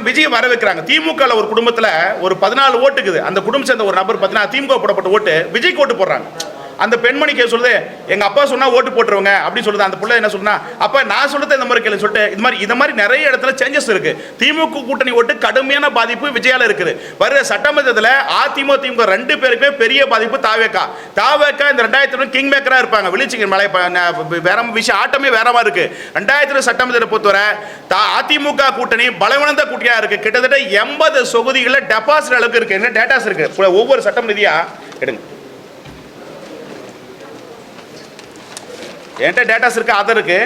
விஜய் வர வைக்கிறாங்க. திமுக ஒரு குடும்பத்தில் ஒரு 14 ஓட்டுக்குது. அந்த குடும்பம் சேர்ந்த ஒரு நபர் பார்த்தீங்கன்னா திமுக போடப்பட்ட ஓட்டு விஜய்க்கு ஓட்டு போடுறாங்க. அந்த பெண்மணி சொல்லுது, எங்க அப்பா சொன்னா ஓட்டு போட்டுருவாங்க அப்படின்னு சொல்லுது. அந்த பிள்ளை என்ன சொன்னா, அப்ப நான் சொல்றது இந்த மாதிரி கேள்வி சொல்லிட்டு இந்த மாதிரி நிறைய இடத்துல சேஞ்சஸ் இருக்கு. திமுக கூட்டணி ஓட்டு கடுமையான பாதிப்பு விஜயால இருக்குது. வருகிற சட்டமன்றத்தில் அதிமுக திமுக 2 பேருக்குமே பெரிய பாதிப்பு தாவேக்கா இந்த 2000 கிங் மேக்கரா இருப்பாங்க. வெளிச்சிங்க மலை வேற விஷயம் ஆட்டமே வேற மாதிரி இருக்கு. 2000 சட்டமன்றத்தை பொறுத்தவரை அதிமுக கூட்டணி பலவீனந்த கூட்டணியா இருக்கு. கிட்டத்தட்ட 80 தொகுதிகளில் டெபாசிட் அளவுக்கு இருக்கு. என்ன டேட்டாஸ் இருக்கு ஒவ்வொரு சட்டம் ரீதியா எடுங்க. என்கிட்ட டேட்டாஸ் இருக்கு, ஆதார் இருக்கு.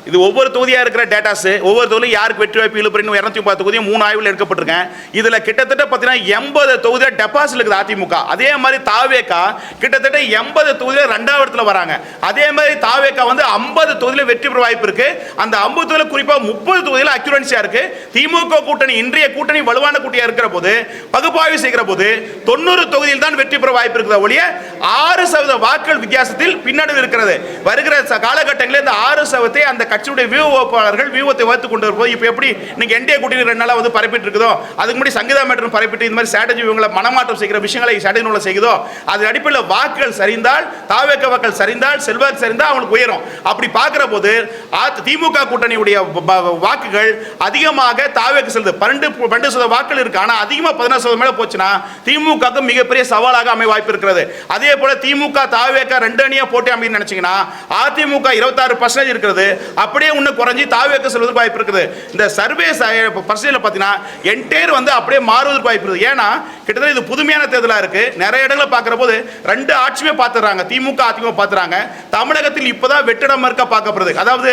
இது ஒவ்வொரு தொகுதியாக இருக்கிற டேட்டாஸ். ஒவ்வொரு தொகுதியும் யாருக்கு வெற்றி வாய்ப்பு இழுப்புறன்னு 230 தொகுதியும் 3 ஆய்வில் எடுக்கப்பட்டிருக்கேன். இதில் கிட்டத்தட்ட பார்த்தீங்கன்னா 80 தொகுதியில் டெபாசிட் இருக்குது அதிமுக. அதே மாதிரி தாவேக்கா கிட்டத்தட்ட 80 தொகுதியில் 2வது இடத்துல வராங்க. அதே மாதிரி தாவேக்கா 50 தொகுதியில் வெற்றி பெற வாய்ப்பு இருக்கு. அந்த 50 தொகுதியில் குறிப்பாக 30 தொகுதியில் அக்யூரன்சியா இருக்கு. திமுக கூட்டணி இன்றைய கூட்டணி வலுவான கூட்டணியா இருக்கிற போது பகுப்பாய்வு செய்கிற போது 90 தொகுதியில் தான் வெற்றி பெற வாய்ப்பு இருக்கிற ஒழிய 6% வாக்குகள் வித்தியாசத்தில் பின்னடைவு இருக்கிறது. வருகிற காலகட்டங்களில் இந்த 6% அந்த கட்சியுடைய வியூகோப்பாளர்கள் வியூகத்தை வைத்து கொண்டு வரும்போது இப்போ எப்படி நீங்க என்டிஏ கூட்டணி 2 நாளா பரப்பிட்டு இருக்குதோ, அதுக்கு முன்னாடி சங்கீதா மேட்டர் பரப்பிட்டு இந்த மாதிரி ஸ்ட்ராட்டஜி இவங்களை மனமாற்றம் செய்கிற விஷயங்களை ஸ்ட்ராட்டஜி செய்யுதோ, அதன் அடிப்படையில் வாக்குகள் சரிந்தால் தாவேக வாக்குகள் சரிந்தால் செல்வாக்கு சரிந்தால் அவங்களுக்கு உயரும். அப்படி பார்க்கிற போது திமுக கூட்டணியுடைய வாக்குகள் அதிகமாக தாவேக்கு செல்லுது. 12% வாக்குகள் இருக்கு. ஆனால் அதிகமாக 16% மேல போச்சுன்னா திமுக மிகப்பெரிய சவாலாக அமைய வாய்ப்பு இருக்கிறது. அதே போல திமுக தாவேக 2 அணியா போட்டி அமைன்னு நினைச்சீங்கன்னா அதிமுக 26% இருக்கிறது. அப்படியே இன்னும் குறைஞ்சி தாவேக்கு செல்வதற்கு வாய்ப்பு இருக்குது. இந்த சர்வே பர்சன்டேஜ்ல பார்த்தீங்கன்னா என்டையர் அப்படியே மாறுவதற்கு வாய்ப்பு இருக்குது. ஏன்னா கிட்டத்தட்ட இது புதுமையான தேர்தலாக இருக்கு. நிறைய இடங்களை பார்க்கிற போது 2 ஆட்சியுமே பார்த்துறாங்க. திமுக அதிமுக பார்த்துறாங்க. தமிழகத்தில் இப்போதான் வெற்றிடம் இருக்க பார்க்கப்படுது. அதாவது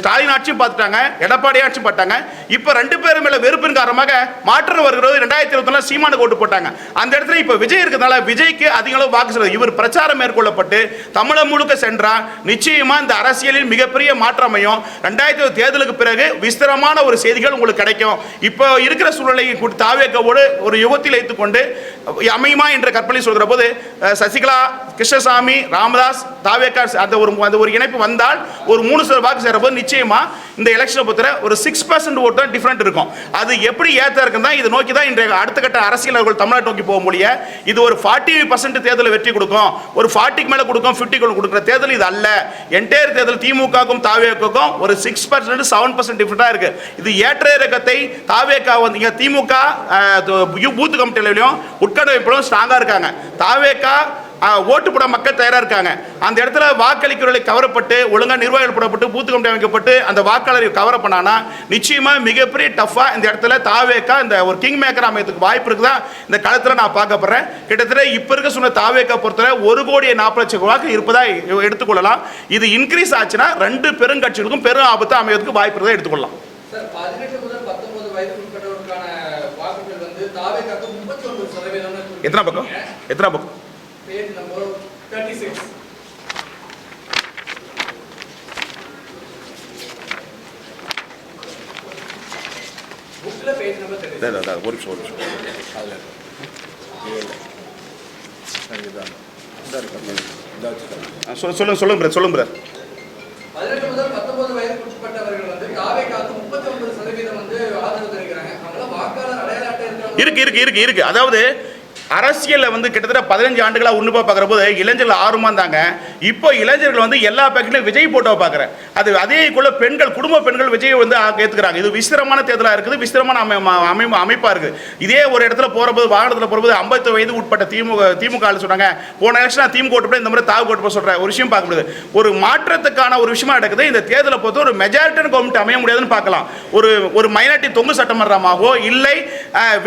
ஸ்டாலின் ஆட்சியும் பார்த்துட்டாங்க, எடப்பாடி ஆட்சியும் பார்த்தாங்க. இப்போ 2 பேரும் மேல வெறுப்பின் காரணமாக மாற்றம் வருகிறது. 2021 சீமானுக்கு ஓட்டு போட்டாங்க. அந்த இடத்துல இப்போ விஜய் இருக்கிறதுனால விஜய்க்கு அதிக அளவு வாக்கு செல்வது. இவர் பிரச்சாரம் மேற்கொள்ளப்பட்டு தமிழகம் முழுக்க சென்றா நிச்சயமா இந்த அரசியலில் மிகப்பெரிய மாற்றம் அமையும். 2020 தேர்தலுக்கு பிறகு விஸ்தரமான ஒரு செய்திகள் உங்களுக்கு கிடைக்கும். இப்போ இருக்கிற சூழ்நிலை தாவேக்கவோடு ஒரு யுகத்தில் வைத்துக்கொண்டு அமையுமா என்ற கற்பனை சொல்கிற போது சசிகலா, கிருஷ்ணசாமி, ராமதாஸ், தாவேக்கா அந்த ஒரு இணைப்பு வந்தால் ஒரு 3% வாக்கு சேர போது நிச்சயமா இந்த எலெக்ஷனை பொறுத்த ஒரு 6% ஓட்டு தான் டிஃபரெண்ட் இருக்கும். அது எப்படி ஏற்ற இருக்குன்னா இதை நோக்கி தான் இன்றைய அடுத்த கட்ட அரசியல் தமிழ்நாட்டை நோக்கி போக முடியும். இது ஒரு 40% தேர்தலில் வெற்றி கொடுக்கும், ஒரு 40க்கு மேல கொடுக்கும், 50 கொடுக்குற தேர்தல் இது அல்ல. என்டையர் தேர்தல் திமுகவுக்கும் தாவேக்காவுக்கும் ஒரு 6% 7% டிஃபரெண்டா இருக்கு. இது ஏற்ற இறக்கத்தை தாவேக்கா திமுக பூத் கமிட்டிலையும் உட்கட்டமைப்பிலும் ஸ்ட்ராங்கா இருக்காங்க. தாவேக்கா ஓட்டு போட மக்கள் தயாரா இருக்காங்க. அந்த இடத்துல வாக்களிக்கிறவர்களை கவரப்பட்டு ஒழுங்கா நிர்வாகிகள் போடப்பட்டு பூத் கமிட்டி அமைக்கப்பட்டு அந்த வாக்காளரை கவர பண்ணானா நிச்சயமா மிகப்பெரிய டஃபா இந்த இடத்துல தாவேக்கா இந்த ஒரு கிங் மேக்கர் அமையத்துக்கு வாய்ப்பு இருக்குதா இந்த களத்தில் நான் பார்க்கப்படுறேன். கிட்டத்தட்ட இப்போ இருக்க சொன்ன தாவேக்கா பொறுத்தவரை 1,40,00,000 வாக்கு இருப்பதா எடுத்துக்கொள்ளலாம். இது இன்க்ரீஸ் ஆச்சுன்னா 2 பெருங்கட்சிகளுக்கும் பெரும் ஆபத்து அமையத்துக்கு வாய்ப்பு இருக்குதா எடுத்துக்கொள்ளலாம். 18 முதல் 19 வயது உட்பட்டவருக்கான வாக்குகள் தாவேக்காக்கு 39% எத்தனை பக்கம் பேஜ் நம்பர் 36 புக்ல பேஜ் நம்பர் 36 ஒரு நிமிஷம் அதுல சொல்லுங்க பிரதர். 18 முதல் 19 வயதுக்கு உட்பட்டவர்கள் தாவேக்காக்கு 39% ஆதரவு தெரிவிக்கிறாங்க. அதனால வாக்காளர் அடையாள அட்டை இருக்கு. அதாவது அரசியல் கிட்டத்தட்ட 15 ஆண்டுகளா உன்னிப்பா பார்க்குற போது இளைஞர்கள் ஆர்வமா இருந்தாங்க. இப்போ இளைஞர்கள் எல்லா பேக்கெட்லையும் விஜய் போட்டோ பார்க்குறேன். அது அதே போல பெண்கள், குடும்ப பெண்கள் விஜய் ஏற்றுக்கிறாங்க. இது விசித்திரமான தேர்தலாக இருக்குது, விசித்திரமான அமைப்பாக இருக்குது. இதே ஒரு இடத்துல போகிறபோது வாகனத்தில் போகிறபோது 50 வயது உட்பட்ட திமுக சொன்னாங்க போன எலெக்ஷன் திமுக ஓட்டு இந்த மாதிரி தாவு ஓட்டு சொல்ற ஒரு விஷயம் பார்க்க முடியுது. ஒரு மாற்றத்துக்கான ஒரு விஷயமா நடக்குது. இந்த தேர்தலை பொறுத்த ஒரு மெஜாரிட்டி கவர்மெண்ட் அமைய முடியாதுன்னு பார்க்கலாம். ஒரு மைனாரிட்டி தொங்கு சட்டமன்றமாகவோ இல்லை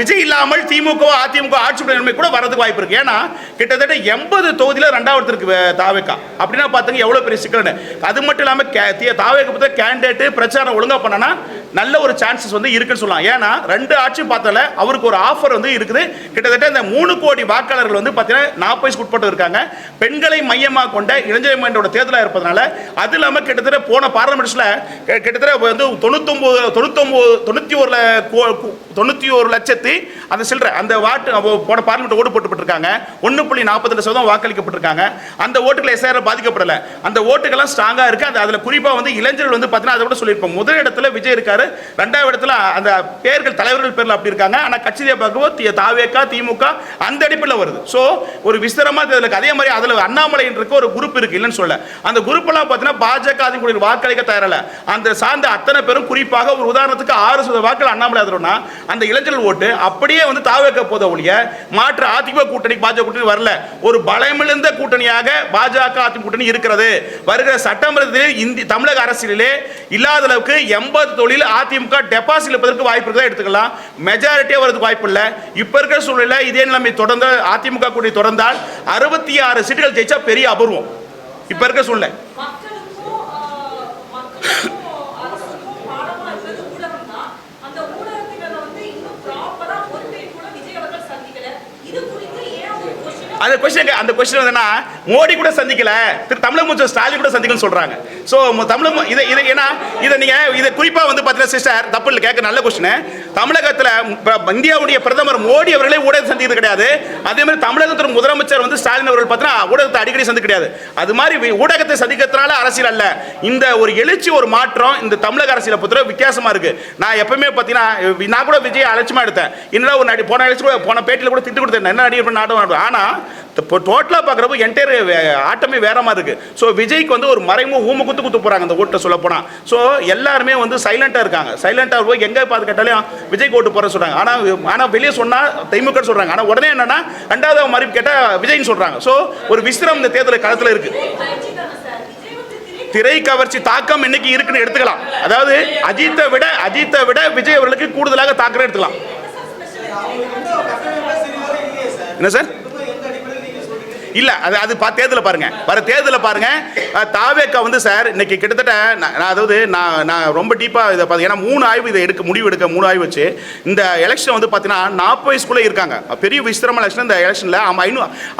விஜய் இல்லாமல் திமுக அதிமுக ஆட்சி கூட வரதுக்கு வாய்ப்பு இருக்கு. ஏன்னா கிட்டத்தட்ட 80 தொகுதியில் 2வது இருக்கு தாவேக்கா. அப்படின்னா பாத்துங்க எவ்வளவு பெரிய சிக்கல். அது மட்டும் இல்லாம தாவேக்கா பத்தி கேண்டிடேட் பிரச்சாரம் ஒழுங்கா பண்ணனா நல்ல ஒரு சான்சஸ் இருக்குன்னு சொல்லலாம். ஏன்னா 2 ஆட்சியும் பார்த்தல அவருக்கு ஒரு ஆஃபர் இருக்குது. கிட்டத்தட்ட இந்த 3 கோடி வாக்காளர்கள் பார்த்தீங்கன்னா 40 உட்பட்டு இருக்காங்க. பெண்களை மையமாக கொண்ட இளைஞர் மன்றோட தேர்தலாக இருப்பதனால அது இல்லாம கிட்டத்தட்ட போன பார்லிமெண்ட்ஸ்ல கிட்டத்தட்ட 91 லட்சத்தி அந்த சில்லற அந்த வாட்டு போன பார்லிமெண்ட் ஓட்டு போட்டுப்பட்டிருக்காங்க. 1.42% வாக்களிக்கப்பட்டிருக்காங்க. அந்த ஓட்டுகள் எஸ்ஆர் பாதிக்கப்படல. அந்த ஓட்டுகள் ஸ்ட்ராங்கா இருக்கு. அதுல குறிப்பா இளைஞர்கள் பார்த்தீங்கன்னா அதை கூட சொல்லியிருப்போம். முதல் இடத்துல விஜய் இருக்காரு, இருக்காரு. 2வது இடத்துல அந்த பேர்கள் தலைவர்கள் பேர்ல அப்படி இருக்காங்க. ஆனா கட்சியை பார்க்கும்போது தாவேகா திமுக அந்த அடிப்படையில் வருது. ஸோ ஒரு விஸ்தரமா தேர்தலுக்கு அதே மாதிரி அதுல அண்ணாமலை இருக்கு ஒரு குரூப் இருக்கு இல்லைன்னு சொல்ல. அந்த குரூப் எல்லாம் பார்த்தீங்கன்னா பாஜக அதிமுக வாக்களிக்க தயாரில்ல. அந்த சார்ந்த அத்தனை பேரும் குறிப்பாக ஒரு உதாரணத்துக்கு 6% வாக்கள் அண்ணாமலை ஆதரவுனா அந்த இளைஞர்கள் ஓட்டு அப்படியே வந்து தாவேக போத ஒழிய மாற்று அதிமுக கூட்டணி பாஜக கூட்டணி வரல. ஒரு பலமிழந்த கூட்டணியாக பாஜக அதிமுக கூட்டணி இருக்கிறது. வருகிற சட்டமன்றத்தில் தமிழக அரசியலிலே இல்லாத அளவுக்கு 80 தொழில் அதிமுக டெபாசிட் இருப்பதற்கு வாய்ப்பு இருக்கா எடுத்துக்கலாம். மெஜாரிட்டியா வரதுக்கு வாய்ப்பு இல்லை. இப்ப இருக்கிற சூழ்நிலை இதே நிலைமை தொடர்ந்து அதிமுக கூட்டணி தொடர்ந்தால் 66 சீட்டுகள் ஜெயிச்சா பெரிய அபூர்வம். இப்ப இருக்க சூழ்நிலை அந்த கொஸ்டின் என்னன்னா மோடி கூட சந்திக்கல, தமிழக முதல்வர் ஸ்டாலின் கூட சந்திக்கல சொல்றாங்க. சோ தமிழக இதை நீங்க இதை குறிப்பா வந்து பாத்தீங்கன்னா சிஸ்டர் தப்பு இல்லை கேட்க நல்ல கொஸ்டின். தமிழகத்துல இந்தியாவுடைய பிரதமர் மோடி அவர்களே ஊடகத்தை சந்திக்கிறது கிடையாது. அதே மாதிரி தமிழகத்தின் முதலமைச்சர் வந்து ஸ்டாலின் அவர்கள் பார்த்தீங்கன்னா ஊடகத்தை அடிக்கடி சந்திக்க கிடையாது. அது மாதிரி ஊடகத்தை சந்திக்கிறதுனால அரசியல் அல்ல. இந்த ஒரு எழுச்சி ஒரு மாற்றம் இந்த தமிழக அரசியலை பொறுத்தவரை வித்தியாசமா இருக்கு. நான் எப்பவுமே பார்த்தீங்கன்னா நான் கூட விஜய் அலட்சியமா எடுத்தேன். என்னடா ஒரு போன பேட்டியில் கூட திட்டு கொடுத்தேன் என்ன நடிகர் நாட்டம். ஆனா டோட்டலா பார்க்குறப்போ என்டையர் ஆட்டமே வேற மாதிரி இருக்கு. ஸோ விஜய்க்கு வந்து ஒரு மறைமுக ஊம குத்து போறாங்க அந்த ஓட்டை சொல்ல போனா. ஸோ எல்லாருமே வந்து சைலண்டா இருக்காங்க. சைலண்டா போய் எங்க பார்த்து கேட்டாலும் விஜய்க்கு ஓட்டு போற சொல்றாங்க. ஆனா வெளியே சொன்னா திமுக சொல்றாங்க. ஆனா உடனே என்னன்னா 2வது மறுப்பு கேட்டா விஜய்னு சொல்றாங்க. ஸோ ஒரு விசித்திரம் இந்த தேர்தல் களத்துல இருக்கு. திரை கவர்ச்சி தாக்கம் இன்னைக்கு இருக்குன்னு எடுத்துக்கலாம். அதாவது அஜித்தை விட விஜய் அவர்களுக்கு கூடுதலாக தாக்கம் எடுத்துக்கலாம். என்ன சார் இல்ல அது தேர்தலில் பாருங்க, வர தேர்தலில் பாருங்க. தாவேக்கா வந்து சார் இன்னைக்கு கிட்டத்தட்ட அதாவது நான் ரொம்ப டீப்பா இதை பார்த்து ஏன்னா 3 ஆய்வு இதை முடிவு எடுக்க 3 ஆய்வு வச்சு இந்த எலெக்ஷன் வந்து பார்த்தீங்கன்னா 40 வயசுக்குள்ளே இருக்காங்க. பெரிய விசித்திரமான எலெக்ஷன் இந்த எலெக்ஷனில்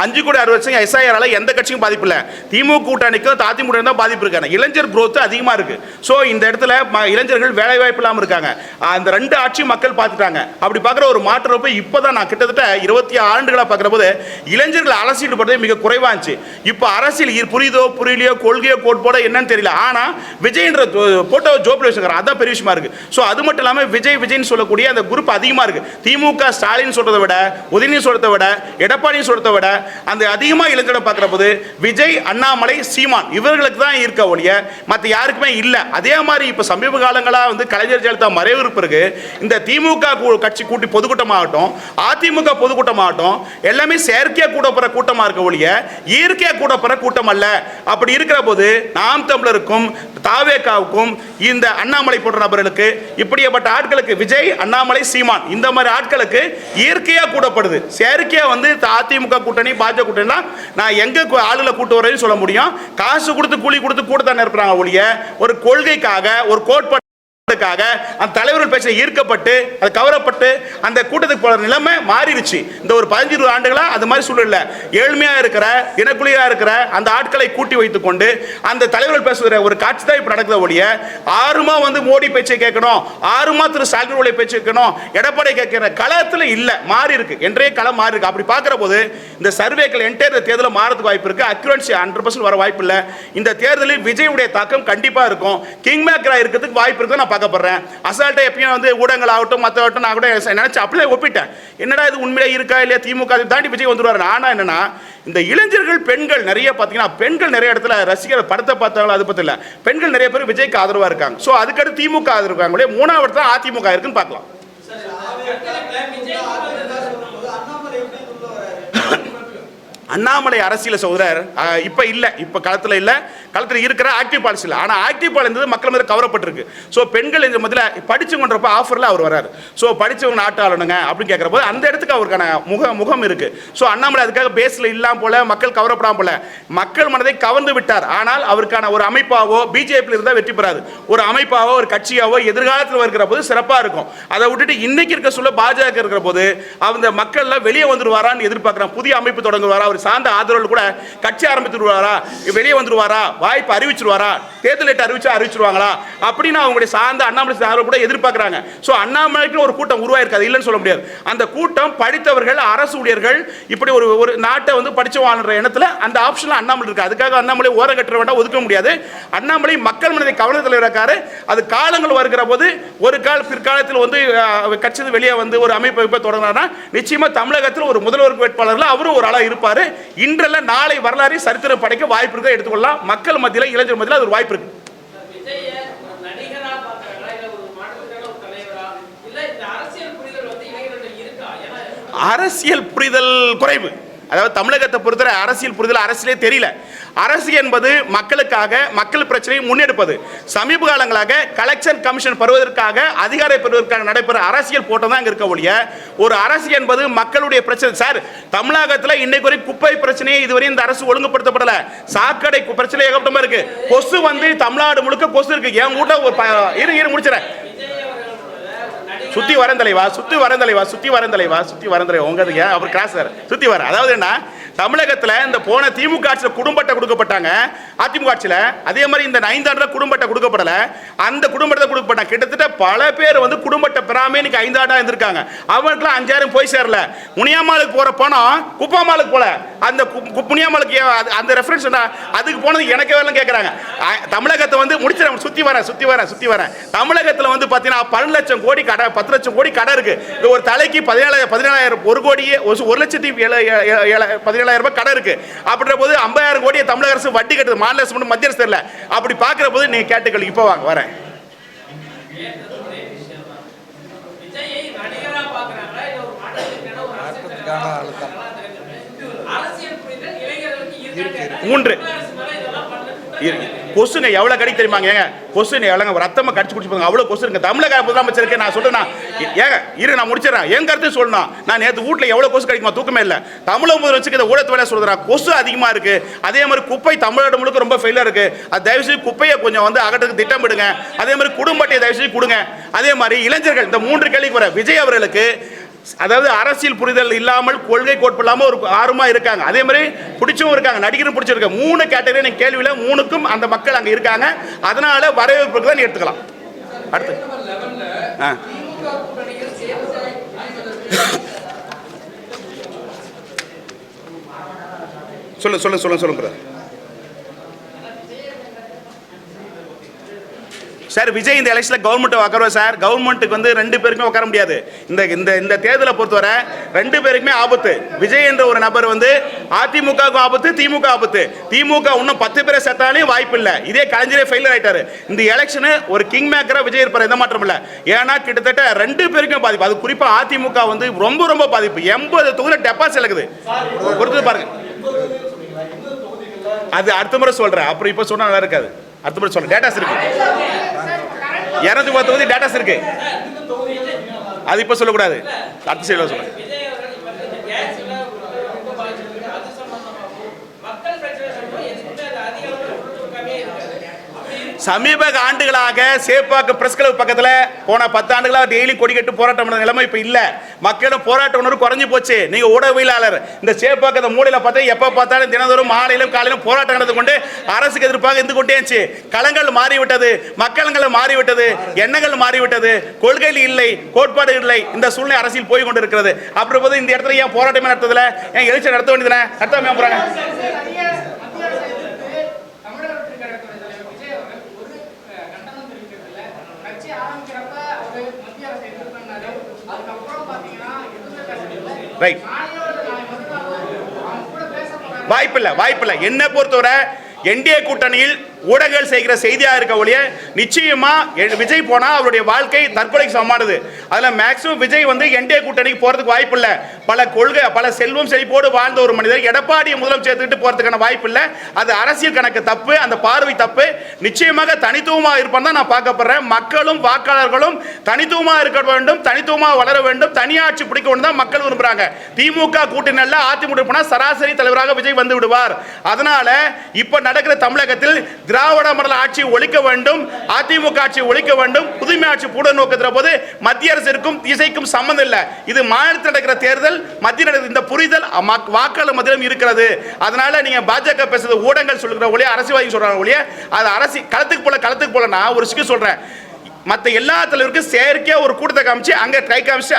5.60 SIR எந்த கட்சியும் பாதிப்பு இல்லை. திமுக கூட்டணிக்கும் அதிமுக தான் பாதிப்பு இருக்காங்க. இளைஞர் growth அதிகமாக இருக்கு. ஸோ இந்த இடத்துல இளைஞர்கள் வேலை வாய்ப்பு இல்லாமல் இருக்காங்க. அந்த 2 ஆட்சியும் மக்கள் பார்த்துட்டாங்க. அப்படி பார்க்குற ஒரு மாற்றம் இப்போதான் நான் கிட்டத்தட்ட 26 ஆண்டுகளாக பார்க்குற போது இளைஞர்கள் அரசியல் படுறது மிக குறைவாச்சு. இப்போ அரசியல் புரியுதோ புரியலையோ கொள்கையோ கோட்பாடோ என்னன்னு தெரியல. ஆனா விஜய்ன்ற போட்டோ ஜோப்ல வச்சுக்கிறாங்க. அதான் பெரிய விஷயமா இருக்கு. ஸோ அது மட்டும் இல்லாமல் விஜய்னு சொல்லக்கூடிய அந்த குரூப் அதிகமாக இருக்கு. திமுக ஸ்டாலின் சொல்றதை விட உதயநிதி சொல்றதை விட எடப்பாடி சொல்றதை விட அந்த அதிகமாக இளைஞரை பார்க்குற போது விஜய் அண்ணாமலை சீமான் இவர்களுக்கு தான் இருக்க ஒழிய மற்ற யாருக்குமே இல்லை. அதே மாதிரி இப்போ சமீப காலங்களாக வந்து கலைஞர் ஜெயலலிதா மறைவு பிறகு இந்த திமுக கட்சி கூட்டி பொதுக்கூட்டமாகட்டும் அதிமுக பொதுக்கூட்டமாகட்டும் எல்லாமே செயற்கையாக கூட போகிற கூட்டமாக இருக்க ஒழிய இயற்கையா கூட போற கூட்டம் அல்ல. அப்படி இருக்கிற போது நாம் தமிழருக்கும் தாவேகாவுக்கும் இந்த அண்ணாமலை போன்ற நபர்களுக்கு இப்படிப்பட்ட ஆட்களுக்கு விஜய் அண்ணாமலை சீமான் இந்த மாதிரி ஆட்களுக்கு இயற்கையா கூடப்படுது. செயற்கையா வந்து அதிமுக கூட்டணி பாஜக கூட்டணி நான் எங்க ஆளுல கூட்டு வரேன்னு சொல்ல முடியும். காசு கொடுத்து கூலி கொடுத்து கூட தான் இருக்கிறாங்க ஒழிய ஒரு கொள்கைக்காக ஒரு கோட்பாடு அந்த தலைவர்கள் பேச்ச ஈர்க்கப்பட்டு அது கவரப்பட்டு அந்த கூட்டத்துக்கு போற நிலைமை மாறிடுச்சு. இந்த ஒரு 15-20 ஆண்டுகளா அது மாதிரி சூழல்ல ஏழ்மையா இருக்கிற இனக்குழியா இருக்கிற அந்த ஆட்களை கூட்டி வைத்துக் கொண்டு அந்த தலைவர்கள் பேசுகிற ஒரு காட்சி தான் இப்ப நடக்குத ஒழிய ஆறுமா வந்து மோடி பேச்சை கேட்கணும், ஆறுமா திரு ஸ்டாலின் பேச்சு கேட்கணும், எடப்பாடி கேட்கிற களத்துல இல்ல மாறி இருக்கு. என்றே களம் மாறி இருக்கு. அப்படி பார்க்கிற போது இந்த சர்வேக்கள் என்டையர் தேர்தலில் மாறதுக்கு வாய்ப்பு இருக்கு. அக்யூரன்சி 100% வர வாய்ப்பு இல்லை. இந்த தேர்தலில் விஜயுடைய தாக்கம் கண்டிப்பா இருக்கும். கிங் மேக்கரா இருக்கிறதுக்கு வாய்ப்பு இருக்கு. நான் பார்க்கப்படுறேன். அசால்ட்டா எப்பயும் வந்து ஊடகங்கள் ஆகட்டும் மற்றவட்டும் நான் கூட நினைச்சு அப்படியே ஒப்பிட்டேன். என்னடா இது உண்மையிலே இருக்கா இல்லையா திமுக தாண்டி விஜய் வந்துருவாரு. ஆனா என்னன்னா இந்த இளைஞர்கள் பெண்கள் நிறைய பார்த்தீங்கன்னா பெண்கள் நிறைய இடத்துல ரசிகர் படத்தை பார்த்தாங்களோ அது பத்தி இல்ல பெண்கள் நிறைய பேர் விஜய்க்கு ஆதரவா இருக்காங்க. ஸோ அதுக்கடுத்து திமுக ஆதரவு இருக்காங்க. 3வது தான் அதிமுக இருக்குன்னு பார்க்கலாம். அண்ணாமலை அரசியல் சகோதரர் இப்ப இல்ல, இப்ப களத்துல இல்ல, களத்துல இருக்கிற ஆக்டிவ் பாலிசி இல்ல. ஆனா ஆக்டிவ் பாலிசி மக்கள் மீது கவரப்பட்டிருக்கு. ஸோ பெண்கள் இந்த முதல்ல படிச்சவங்கன்றப்ப ஆஃபர்ல அவர் வராரு. ஸோ படிச்சவங்க நாட்டு ஆளணுங்க அப்படின்னு கேட்கிற போது அந்த இடத்துக்கு அவருக்கான முகம் இருக்கு. ஸோ அண்ணாமலை அதுக்காக பேஸ்ல இல்லாம போல மக்கள் கவரப்படாம போல மக்கள் மனதை கவர்ந்து விட்டார். ஆனால் அவருக்கான ஒரு அமைப்பாவோ பிஜேபி இருந்தால் வெற்றி பெறாது. ஒரு அமைப்பாவோ ஒரு கட்சியாவோ எதிர்காலத்தில் இருக்கிற போது சிறப்பா இருக்கும். அதை விட்டுட்டு இன்னைக்கு இருக்க சொல்ல பாஜக இருக்கிற போது அந்த மக்கள் வெளியே வந்துருவாரான்னு எதிர்பார்க்கிறான். புதிய அமைப்பு தொடங்குவாரா அவர் சார்ந்த ஆதரவு கூட கட்சி ஆரம்பித்துருவாரா, வெளியே வந்துருவாரா, வாய்ப்பு அறிவிச்சிருவாரா, தேர்தல் அறிவிச்சிருவாங்களா அப்படின்னு அவங்களுடைய சார்ந்த அண்ணாமலை ஆதரவு கூட எதிர்பார்க்குறாங்க. ஸோ அண்ணாமலைக்கு ஒரு கூட்டம் உருவாயிருக்காது, இல்லைன்னு சொல்ல முடியாது. அந்த கூட்டம் படித்தவர்கள், அரசு ஊழியர்கள், இப்படி ஒரு நாட்டை வந்து படிச்சு வாழ்ற எண்ணத்தில் அந்த ஆப்ஷன்ல அண்ணாமலை இருக்கு. அதுக்காக அண்ணாமலை ஓர கட்ட வேண்டாம், ஒதுக்க முடியாது. அண்ணாமலை மக்கள் மனதை கவனத்தில் இருக்காரு. அது காலங்கள் வருகிற போது ஒரு பிற்காலத்தில் வந்து கட்சி வெளியே வந்து ஒரு அமைப்பை தொடங்கினா நிச்சயமா தமிழகத்தில் ஒரு முதல்வர் வேட்பாளர்கள் அவரும் ஒரு ஆளா இருப்பாரு. இன்றல்ல நாளை வரலாறு சரித்திரம் படைக்க வாய்ப்பு இருக்க எடுத்துக்கொள்ளலாம். மக்கள் மத்தியில், இளைஞர் மத்தியில் அது ஒரு வாய்ப்பு இருக்கு. அரசியல் புரிதல் குறைவு. அதாவது தமிழகத்தை பொறுத்தவரை அரசியல் புரிதல் அரசியலே தெரியல. அரசு என்பது மக்களுக்காக, மக்கள் பிரச்சனையை முன்னெடுப்பது. சமீப காலங்களாக கலெக்ஷன் கமிஷன் பெறுவதற்காக, அதிகாரம் பெறுவதற்காக நடைபெற அரசியல் போட்டம் தான் இருக்க ஒழிய ஒரு அரசு என்பது மக்களுடைய பிரச்சனை. சார், தமிழகத்தில் இன்னைக்கு வரை குப்பை பிரச்சனையை இதுவரை இந்த அரசு ஒழுங்குபடுத்தப்படல. சாக்கடை பிரச்சனை ஏகப்பட்டமா இருக்கு. கொசு வந்து தமிழ்நாடு முழுக்க கொசு இருக்கு. என் கூட ஒரு முடிச்சிடறேன். சுத்தி வரேன் தலைவா உங்க அவர் கிராஸ் சுத்தி வர. அதாவது என்ன, தமிழகத்தில் இந்த போன திமுக ஆட்சியில் குடும்பத்தை கொடுக்கப்பட்டாங்க. அதிமுக ஆட்சியில் அதே மாதிரி இந்த 5 ஆண்டுல குடும்பத்தை கொடுக்கப்படல. அந்த குடும்பத்தை கொடுக்கப்பட்டாங்க. கிட்டத்தட்ட பல பேர் வந்து குடும்பத்தை பெறாம இன்னைக்கு 5 ஆண்டா இருந்திருக்காங்க. அவங்களுக்குலாம் 5000 போய் சேரல. முனியாமாலுக்கு போற பணம் குப்பாமாலுக்கு போல. அந்த முனியாமாலுக்கு அந்த ரெஃபரன்ஸ் அதுக்கு போனது எனக்கு வேலை கேட்கறாங்க. தமிழகத்தை வந்து முடிச்சிடறேன். சுத்தி வரேன். தமிழகத்தில் வந்து பார்த்தீங்கன்னா 12 லட்சம் கோடி கடை, 10 லட்சம் கோடி கடை இருக்கு. ஒரு தலைக்கு 17,000 1 கோடியே 1,17,000 ரூபாய் கடை இருக்கு. அப்படின்ற போது 50,000 கோடியை தமிழக அரசு வட்டி கட்டுது. மாநில அரசு மட்டும், மத்திய அரசு தெரியல. அப்படி பார்க்கிற போது நீங்க கேட்டுக்கள். இப்போ வாங்க வரேன். மூன்று கொசுங்க எவ்வளவு கடி தெரியுமாங்க? கொசு எவ்வளவு ரத்தமா கடிச்சு குடிச்சு அவ்வளவு கொசு இருக்கு. தமிழக முதலமைச்சருக்கு நான் சொல்றேன், ஏங்க இரு நான் முடிச்சிடறேன். என் கருத்து சொல்லணும். நான் நேற்று வீட்டில் எவ்வளவு கொசு கிடைக்குமா தூக்கமே இல்லை. தமிழக முதலமைச்சருக்கு இந்த ஊடகத்து வேலை சொல்றேன். கொசு அதிகமா இருக்கு. அதே மாதிரி குப்பை தமிழ்நாடு முழுக்க ரொம்ப ஃபெயிலா இருக்கு. அது தயவு செய்து குப்பையை கொஞ்சம் வந்து அகற்றுக்கு திட்டமிடுங்க. அதே மாதிரி குடும்பத்தை தயவு செய்து கொடுங்க. அதே மாதிரி இளைஞர்கள், இந்த 3 கேள்விக்கு வர விஜய் அவர்களுக்கு அதாவது அரசியல் புரிதல் இல்லாமல், கொள்கை கோட்பு இல்லாமல் ஒரு ஆர்வமா இருக்காங்க. அதே மாதிரி பிடிச்சும் இருக்காங்க, நடிகரும் பிடிச்சிருக்காங்க. 3 கேட்டகரி நீங்க கேள்வியில 3க்கும் அந்த மக்கள் அங்க இருக்காங்க. அதனால வரவேற்புக்கு தான் எடுத்துக்கலாம். அடுத்து சொல்லுங்க சார். விஜய் இந்த எலெக்ஷன்ல கவர்மெண்ட் உட்காருவா சார். கவர்மெண்ட்டுக்கு வந்து 2 பேருக்குமே உட்கார முடியாது. இந்த தேர்தலை பொறுத்தவரை 2 பேருக்குமே ஆபத்து. விஜய் என்ற ஒரு நபர் வந்து அதிமுகவுக்கு ஆபத்து, திமுக ஆபத்து. திமுக இன்னும் 10 பேரை சேர்த்தாலும் வாய்ப்பு இல்லை. இதே கலைஞரே ஃபெயிலியர் ஆயிட்டாரு. இந்த எலெக்ஷனு ஒரு கிங் மேக்கரா விஜய் இருப்பார், எந்த மாற்றம் இல்லை. ஏன்னா கிட்டத்தட்ட 2 பேருக்கும் பாதிப்பு. அது குறிப்பா அதிமுக வந்து ரொம்ப பாதிப்பு. 80 தொகுதி டெபாசிட் இருக்குது. பொறுத்து பாருங்க. அது அடுத்த முறை சொல்றேன். அப்புறம் இப்ப சொன்னா நல்லா இருக்காது. அடுத்த முறை சொல்றேன். டேட்டாஸ் இருக்கு. 210 தொகுதி டேட்டாஸ் இருக்கு. அது இப்ப சொல்லக்கூடாது. அடுத்த சைடுல சொல்றேன். சமீப ஆண்டுகளாக சேப்பாக்கம் பிரஸ் கிளப் பக்கத்தில் போன 10 ஆண்டுகளாக டெய்லி கொடி கட்டு போராட்டம் பண்ண நிலைமை இப்போ இல்லை. மக்களும் போராட்ட உணர்வு குறைஞ்சி போச்சு. நீங்கள் ஊடகவியலாளர் இந்த சேப்பாக்கத்தை மூலையில் பார்த்தா எப்போ பார்த்தாலும் தினந்தோறும் மாலையிலும் காலையிலும் போராட்டம் நடந்து கொண்டு அரசுக்கு எதிர்ப்பாக இருந்து கொண்டேச்சு. களங்கள் மாறிவிட்டது, மக்களங்கள் மாறிவிட்டது, எண்ணங்கள் மாறிவிட்டது, கொள்கையில் இல்லை, கோட்பாடு இல்லை. இந்த சூழ்நிலை அரசியல் போய் கொண்டு இருக்கிறது. அப்புறம் போது இந்த இடத்துல ஏன் போராட்டமே நடத்துறதுல, ஏன் எழுச்சி நடத்த வேண்டியதுனே நடத்தாம போறாங்க. வாய்ப்பில்லை. என்ன பொறுத்தவரை என்டிஏ கூட்டணியில் ஊடகங்கள் செய்கிற செய்தியாக இருக்க ஒழிய நிச்சயமா விஜய் போனா அவருடைய வாழ்க்கை தற்கொலைக்கு சமமானது. அதுல மேக்சிமம் விஜய் வந்து என்டிஏ கூட்டணிக்கு போறதுக்கு வாய்ப்பு இல்லை. பல செல்வம் செழிப்போடு வாழ்ந்த ஒரு மனிதர் எடப்பாடியை முதலமைச்சர் சேர்த்துக்கிட்டு போறதுக்கான வாய்ப்பு இல்லை. அது அரசியல் கணக்கு தப்பு, அந்த பார்வை தப்பு. நிச்சயமாக தனித்துவமாக இருப்பான் தான் நான் பார்க்கப்படுறேன். மக்களும் வாக்காளர்களும் தனித்துவமாக இருக்க வேண்டும், தனித்துவமாக வளர வேண்டும், தனியாட்சி பிடிக்க வேண்டும் தான் மக்கள் விரும்புறாங்க. திமுக கூட்டணியில் அதிமுக போனா சராசரி தலைவராக விஜய் வந்து விடுவார். அதனால இப்ப நடக்கிற தமிழகத்தில் திராவிட மாடல் ஆட்சி ஒழிக்க வேண்டும், அதிமுக ஆட்சி ஒழிக்க வேண்டும், புதுமை ஆட்சி கூட நோக்கத்தில் போது மத்திய அரசிற்கும் திசைக்கும் சம்பந்தம் இல்லை. இது மாநிலத்தில் நடக்கிற தேர்தல், மத்திய நடக்கிற இந்த புரிதல் வாக்காளர் மத்தியிலும் இருக்கிறது. அதனால நீங்க பாஜக பேசுறது ஊடகங்கள் சொல்லுகிற ஒழிய, அரசியல்வாதி சொல்றாங்க ஒழிய, அது அரசு களத்துக்கு போல நான் ஒரு விஷயம் சொல்றேன். மற்ற எல்லா தலைவருக்கும் செயற்கையா ஒரு கூட்டத்தை காமிச்சு அங்க கை காமிச்சு